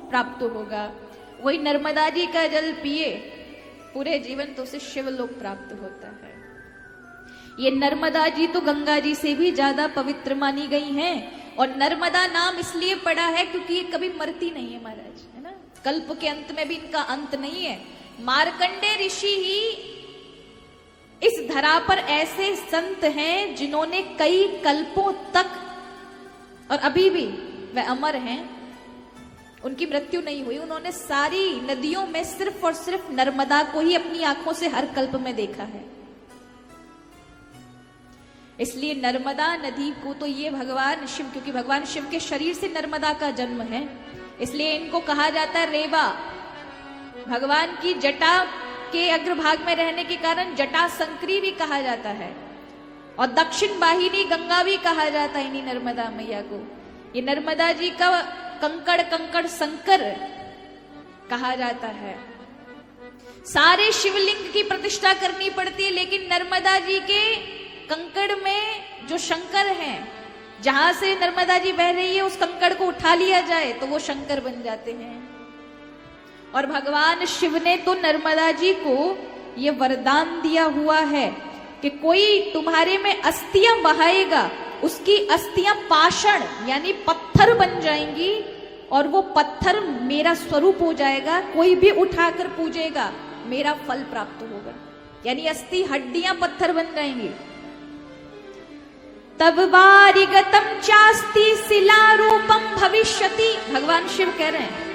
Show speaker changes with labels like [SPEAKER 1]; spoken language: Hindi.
[SPEAKER 1] प्राप्त होगा। वही नर्मदा जी का जल पिए पूरे जीवन तो उसे शिवलोक प्राप्त होता है। ये नर्मदा जी तो गंगा जी से भी ज्यादा पवित्र मानी गई हैं, और नर्मदा नाम इसलिए पड़ा है क्योंकि ये कभी मरती नहीं है महाराज, है ना। कल्प के अंत में भी इनका अंत नहीं है। मार्कंडे ऋषि ही इस धरा पर ऐसे संत हैं जिन्होंने कई कल्पों तक, और अभी भी वह अमर हैं, उनकी मृत्यु नहीं हुई। उन्होंने सारी नदियों में सिर्फ और सिर्फ नर्मदा को ही अपनी आंखों से हर कल्प में देखा है। इसलिए नर्मदा नदी को तो ये भगवान शिव, क्योंकि भगवान शिव के शरीर से नर्मदा का जन्म है, इसलिए इनको कहा जाता है रेवा। भगवान की जटा के अग्रभाग में रहने के कारण जटा संकरी भी कहा जाता है, और दक्षिण वाहिनी गंगा भी कहा जाता है इन्हीं नर्मदा मैया को। ये नर्मदा जी का कंकड़ कंकड़ शंकर कहा जाता है। सारे शिवलिंग की प्रतिष्ठा करनी पड़ती है, लेकिन नर्मदा जी के कंकड़ में जो शंकर हैं, जहां से नर्मदा जी बह रही है उस कंकड़ को उठा लिया जाए तो वो शंकर बन जाते हैं। और भगवान शिव ने तो नर्मदा जी को ये वरदान दिया हुआ है कि कोई तुम्हारे में अस्थियां बहाएगा, उसकी अस्थियां पाषाण यानी पत्थर बन जाएंगी, और वो पत्थर मेरा स्वरूप हो जाएगा। कोई भी उठाकर पूजेगा मेरा फल प्राप्त होगा, यानी अस्थि हड्डियां पत्थर बन जाएंगी। तब वारिगतम चास्ति शिला रूपम भविष्यति, भगवान शिव कह रहे हैं